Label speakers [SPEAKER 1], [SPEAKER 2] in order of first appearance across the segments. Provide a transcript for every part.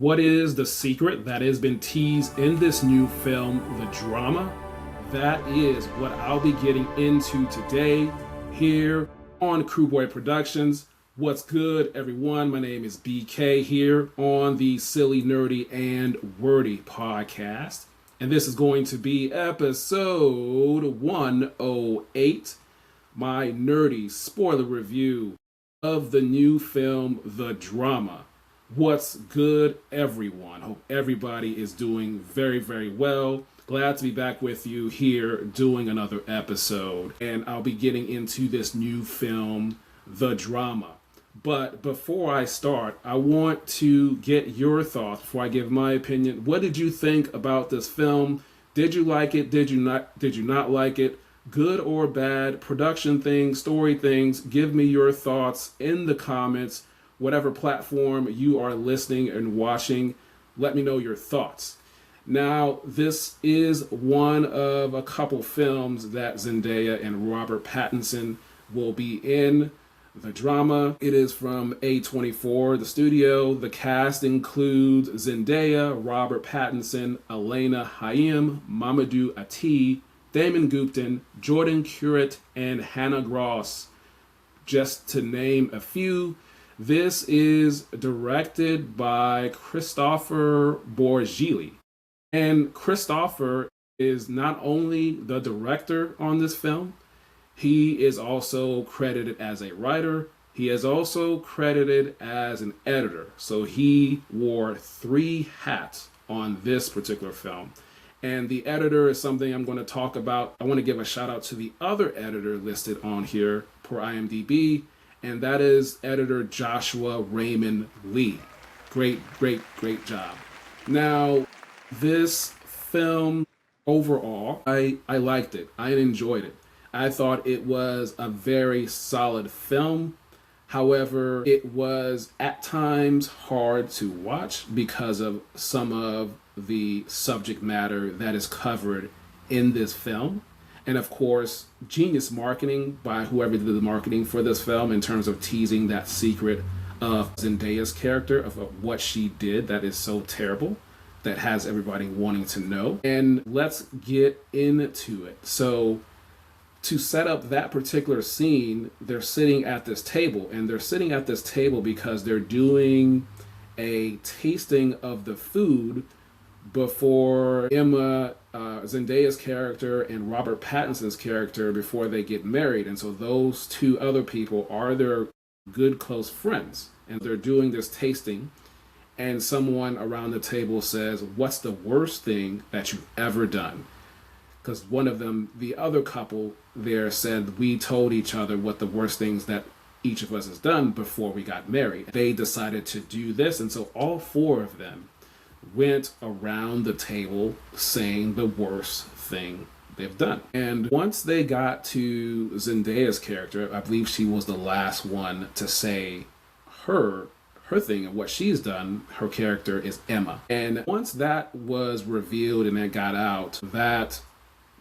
[SPEAKER 1] What is the secret that has been teased in this new film, The Drama? That is what I'll be getting into today here on Crew Boy Productions. What's good, everyone? My name is BK here on the Silly, Nerdy, and Wordy podcast. And this is going to be episode 108, my nerdy spoiler review of the new film, The Drama. What's good, everyone? Hope everybody is doing very, very well. Glad to be back with you here doing another episode. And I'll be getting into this new film, The Drama. But before I start, I want to get your thoughts before I give my opinion. What did you think about this film? Did you like it? Did you not like it? Good or bad? Production things, story things? Give me your thoughts in the comments. Whatever platform you are listening and watching, let me know your thoughts. Now, this is one of a couple films that Zendaya and Robert Pattinson will be in. The Drama. It is from A24, the studio. The cast includes Zendaya, Robert Pattinson, Elena Hayim, Mamadou Ati, Damon Gupton, Jordan Currit, and Hannah Gross, just to name a few. This is directed by Christopher Borgili. And Christopher is not only the director on this film, he is also credited as a writer. He is also credited as an editor. So he wore 3 hats on this particular film. And the editor is something I'm going to talk about. I want to give a shout out to the other editor listed on here per IMDb. And that is editor Joshua Raymond Lee. Great job. Now, this film overall, I liked it. I enjoyed it. I thought it was a very solid film. However, it was at times hard to watch because of some of the subject matter that is covered in this film. And of course, genius marketing by whoever did the marketing for this film in terms of teasing that secret of Zendaya's character, of what she did that is so terrible, that has everybody wanting to know. And let's get into it. So to set up that particular scene, they're sitting at this table, and they're sitting at this table because they're doing a tasting of the food before Emma, Zendaya's character, and Robert Pattinson's character, before they get married. And so those two other people are their good close friends, and they're doing this tasting, and someone around the table says, "What's the worst thing that you've ever done?" Because one of them, the other couple there, said, "We told each other what the worst things that each of us has done before we got married." They decided to do this, and so all 4 of them went around the table saying the worst thing they've done. And once they got to Zendaya's character, I believe she was the last one to say her thing of what she's done. Her character is Emma. And once that was revealed and it got out, that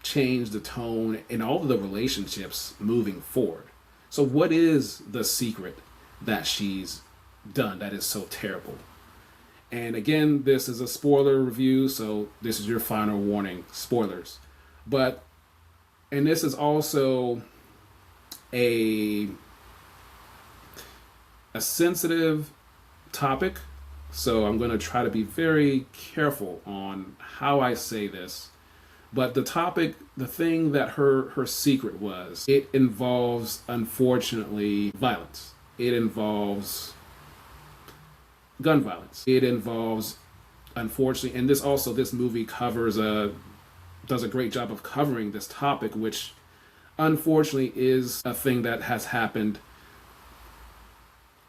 [SPEAKER 1] changed the tone in all of the relationships moving forward. So what is the secret that she's done that is so terrible? And again, this is a spoiler review, so this is your final warning, spoilers. And this is also a sensitive topic, so I'm going to try to be very careful on how I say this. But the topic, the thing that her secret was, it involves, unfortunately, violence. It involves gun violence. It involves, unfortunately, and this movie does a great job of covering this topic, which unfortunately is a thing that has happened.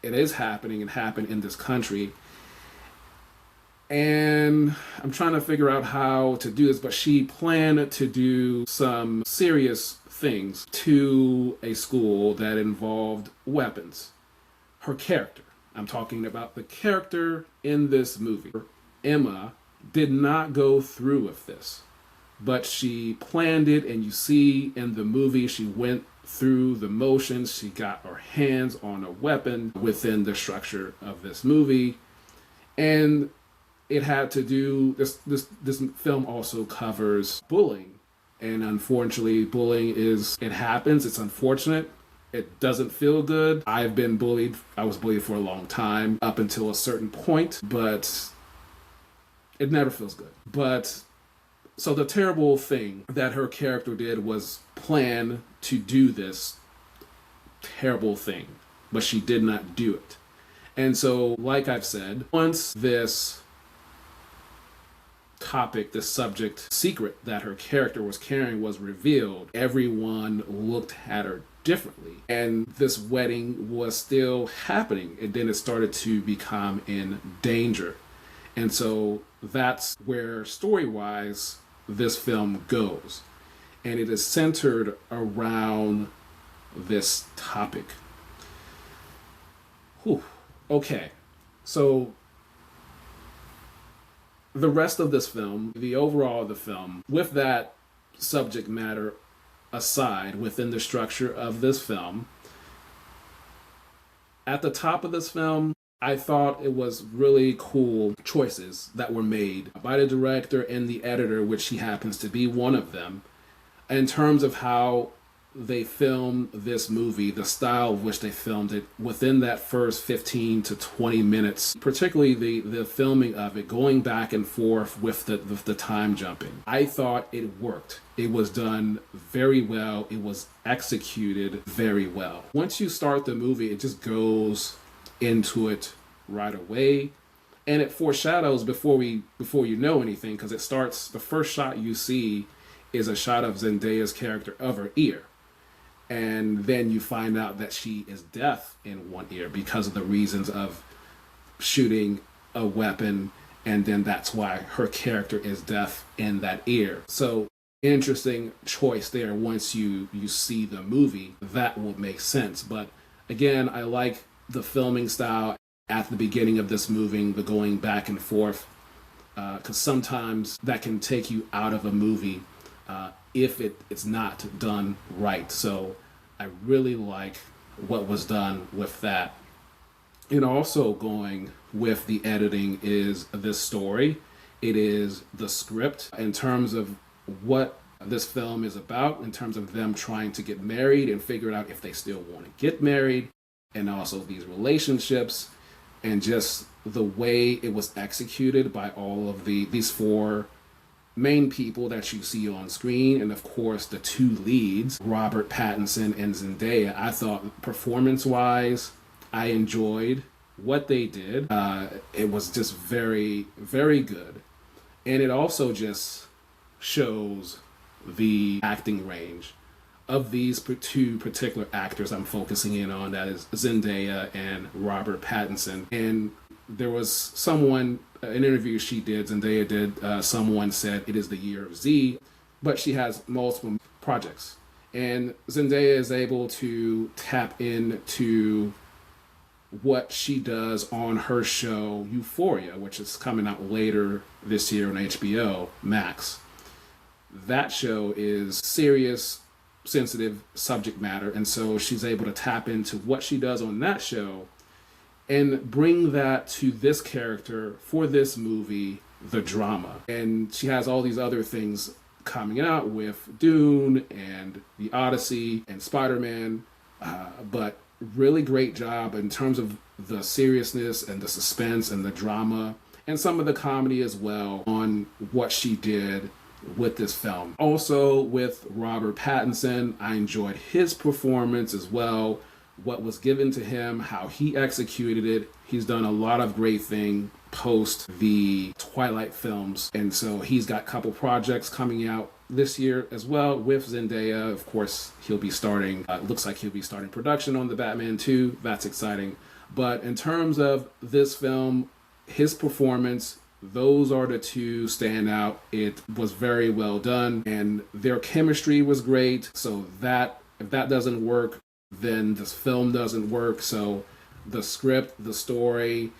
[SPEAKER 1] It is happening and happened in this country. And I'm trying to figure out how to do this, but she planned to do some serious things to a school that involved weapons. Her character, I'm talking about the character in this movie, Emma, did not go through with this, but she planned it, and you see in the movie she went through the motions. She got her hands on a weapon within the structure of this movie. And it had to do this film also covers bullying, and unfortunately bullying it happens. It's unfortunate. It doesn't feel good. I've been bullied. I was bullied for a long time up until a certain point, but it never feels good. But so the terrible thing that her character did was plan to do this terrible thing, but she did not do it. And so, like I've said, once this topic, this subject secret that her character was carrying was revealed, everyone looked at her differently. And this wedding was still happening. And then it started to become in danger. And so that's where story-wise this film goes. And it is centered around this topic. Whew. Okay, so the rest of this film, the overall of the film, with that subject matter aside within the structure of this film, at the top of this film, I thought it was really cool choices that were made by the director and the editor, which he happens to be one of them, in terms of how they filmed this movie, the style of which they filmed it within that first 15 to 20 minutes, particularly the filming of it, going back and forth with the time jumping. I thought it worked. It was done very well. It was executed very well. Once you start the movie, it just goes into it right away. And it foreshadows before you know anything, because it starts, the first shot you see is a shot of Zendaya's character of her ear. And then you find out that she is deaf in one ear because of the reasons of shooting a weapon. And then that's why her character is deaf in that ear. So interesting choice there. Once you see the movie, that will make sense. But again, I like the filming style at the beginning of this movie, the going back and forth, because sometimes that can take you out of a movie if it's not done right. So I really like what was done with that. And also going with the editing is this story. It is the script in terms of what this film is about, in terms of them trying to get married and figure out if they still want to get married, and also these relationships, and just the way it was executed by all of these four main people that you see on screen, and of course the two leads, Robert Pattinson and Zendaya. I thought performance-wise, I enjoyed what they did. It was just very, very good. And it also just shows the acting range of these two particular actors I'm focusing in on, that is Zendaya and Robert Pattinson. And there was someone, an interview she did, Zendaya did, someone said it is the year of Z, but she has multiple projects. And Zendaya is able to tap into what she does on her show Euphoria, which is coming out later this year on HBO Max. That show is serious, sensitive subject matter, and so she's able to tap into what she does on that show and bring that to this character for this movie, the drama. And she has all these other things coming out with Dune and The Odyssey and Spider-Man, but really great job in terms of the seriousness and the suspense and the drama and some of the comedy as well on what she did with this film. Also with Robert Pattinson, I enjoyed his performance as well, what was given to him, how he executed it. He's done a lot of great things post the Twilight films, and so he's got a couple projects coming out this year as well with Zendaya. Of course, he'll be starting, looks like he'll be starting production on the Batman 2. That's exciting. But in terms of this film, his performance, those are the two stand out. It was very well done, and their chemistry was great. So that, if that doesn't work, then this film doesn't work. So the script, the story,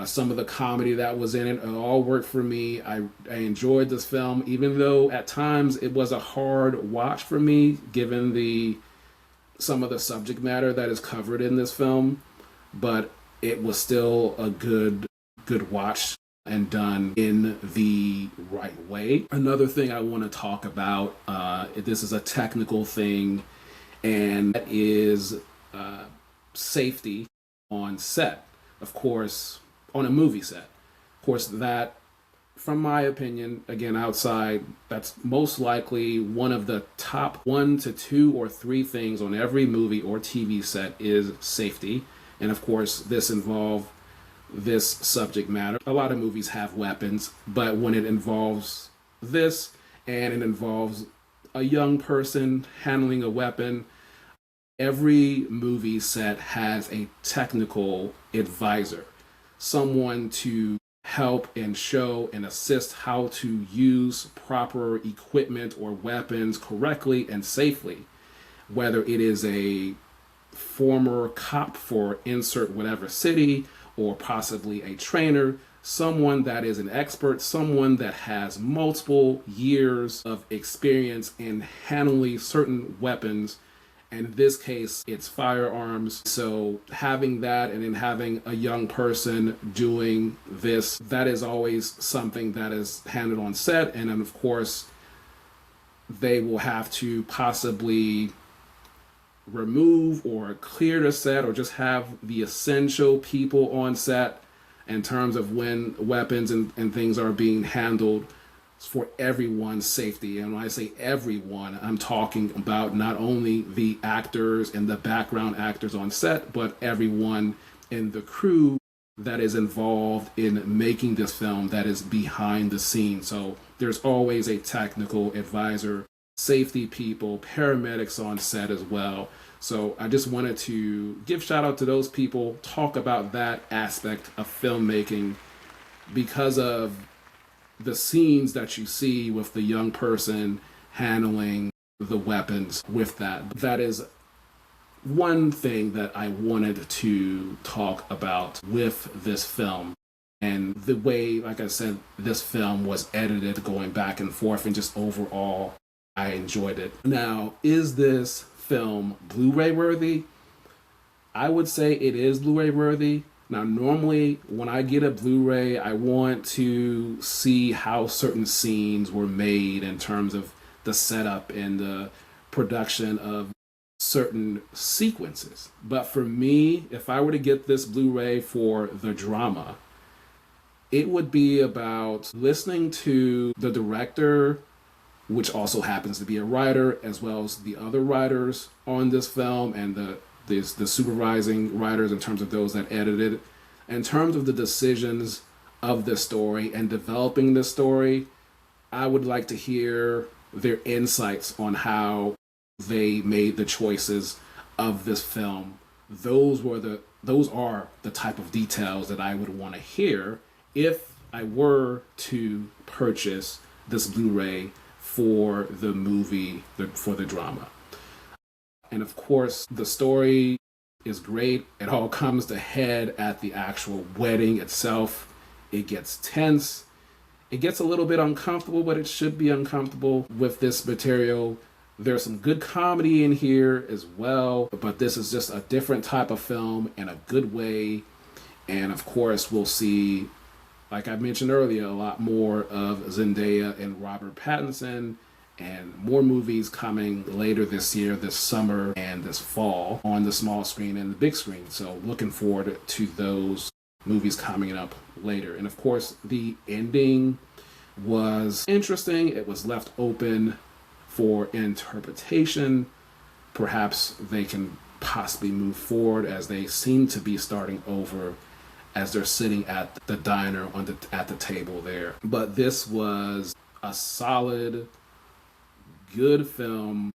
[SPEAKER 1] some of the comedy that was in it all worked for me. I enjoyed this film, even though at times it was a hard watch for me, given some of the subject matter that is covered in this film. But it was still a good watch. and done in the right way. Another thing I want to talk about, this is a technical thing, and that is safety on set. Of course, on a movie set. Of course, that, from my opinion, again, outside, that's most likely one of the top 1 to 2 or 3 things on every movie or TV set is safety. And of course, this involves this subject matter. A lot of movies have weapons, but when it involves this and it involves a young person handling a weapon, every movie set has a technical advisor, someone to help and show and assist how to use proper equipment or weapons correctly and safely, whether it is a former cop for insert whatever city, or possibly a trainer, someone that is an expert, someone that has multiple years of experience in handling certain weapons. In this case, it's firearms. So having that and then having a young person doing this, that is always something that is handled on set. And then of course, they will have to possibly remove or clear the set or just have the essential people on set in terms of when weapons and things are being handled for everyone's safety. And when I say everyone, I'm talking about not only the actors and the background actors on set, but everyone in the crew that is involved in making this film, that is behind the scenes. So there's always a technical advisor, safety people, paramedics on set as well. So I just wanted to give shout out to those people, talk about that aspect of filmmaking, because of the scenes that you see with the young person handling the weapons with that. That is one thing that I wanted to talk about with this film. And the way, like I said, this film was edited, going back and forth, and just overall, I enjoyed it. Now, is this film Blu-ray worthy? I would say it is Blu-ray worthy. Now, normally when I get a Blu-ray, I want to see how certain scenes were made in terms of the setup and the production of certain sequences. But for me, if I were to get this Blu-ray for the drama, it would be about listening to the director, which also happens to be a writer, as well as the other writers on this film and the supervising writers in terms of those that edited. In terms of the decisions of this story and developing this story, I would like to hear their insights on how they made the choices of this film. Those are the type of details that I would want to hear if I were to purchase this Blu-ray for the movie, for the drama. And of course, the story is great. It all comes to head at the actual wedding itself. It gets tense. It gets a little bit uncomfortable, but it should be uncomfortable with this material. There's some good comedy in here as well, but this is just a different type of film in a good way. And of course, we'll see, like I mentioned earlier, a lot more of Zendaya and Robert Pattinson, and more movies coming later this year, this summer and this fall, on the small screen and the big screen. So looking forward to those movies coming up later. And of course, the ending was interesting. It was left open for interpretation. Perhaps they can possibly move forward, as they seem to be starting over as they're sitting at the diner at the table there. But this was a solid, good film,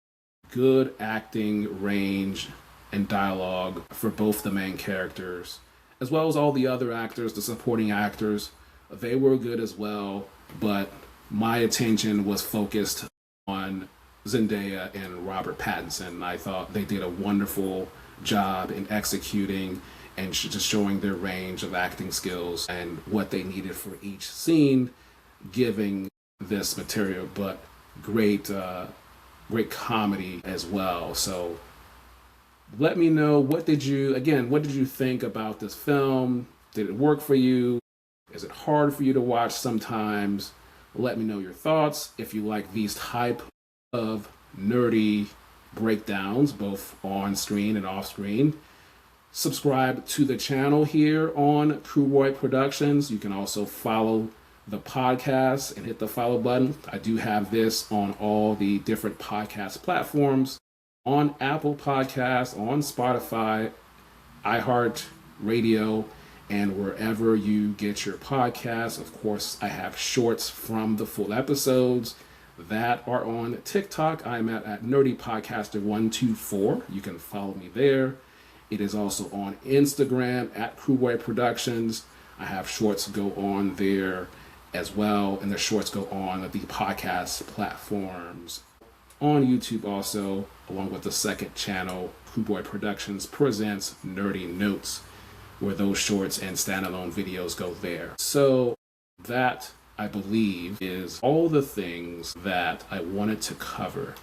[SPEAKER 1] good acting range and dialogue for both the main characters, as well as all the other actors, the supporting actors. They were good as well, but my attention was focused on Zendaya and Robert Pattinson. I thought they did a wonderful job in executing and just showing their range of acting skills and what they needed for each scene, giving this material. But great comedy as well. So let me know, what did you think about this film? Did it work for you? Is it hard for you to watch sometimes? Let me know your thoughts. If you like these type of nerdy breakdowns, both on screen and off screen, subscribe to the channel here on Crewboy Productions. You can also follow the podcast and hit the follow button. I do have this on all the different podcast platforms, on Apple Podcasts, on Spotify, iHeartRadio, and wherever you get your podcasts. Of course, I have shorts from the full episodes that are on TikTok. I'm at Nerdy Podcaster 124. You can follow me there. It is also on Instagram at Crewboy Productions. I have shorts go on there as well, and the shorts go on the podcast platforms. On YouTube also, along with the second channel, Crewboy Productions presents Nerdy Notes, where those shorts and standalone videos go there. So that, I believe, is all the things that I wanted to cover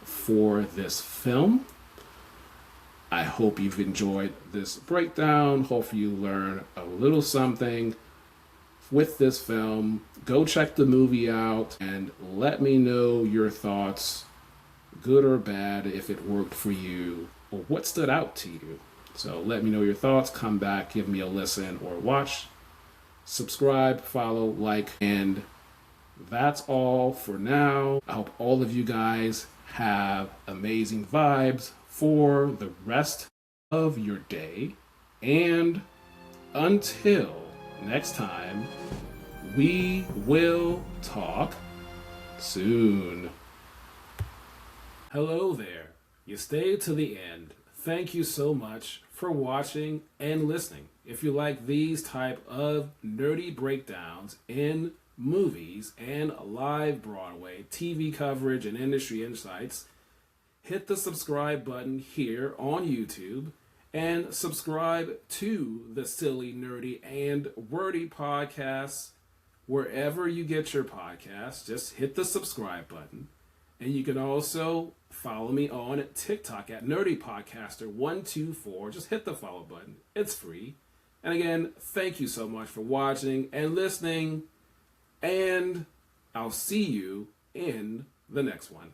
[SPEAKER 1] for this film. I hope you've enjoyed this breakdown. Hope you learn a little something with this film. Go check the movie out and let me know your thoughts, good or bad, if it worked for you or what stood out to you. So let me know your thoughts. Come back, give me a listen or watch. Subscribe, follow, like, and that's all for now. I hope all of you guys have amazing vibes for the rest of your day. And until next time, we will talk soon. Hello there. You stayed to the end. Thank you so much for watching and listening. If you like these type of nerdy breakdowns in movies and live Broadway, TV coverage, and industry insights, hit the subscribe button here on YouTube and subscribe to the Silly, Nerdy, and Wordy podcasts wherever you get your podcasts. Just hit the subscribe button. And you can also follow me on TikTok at Nerdy Podcaster 124. Just hit the follow button. It's free. And again, thank you so much for watching and listening. And I'll see you in the next one.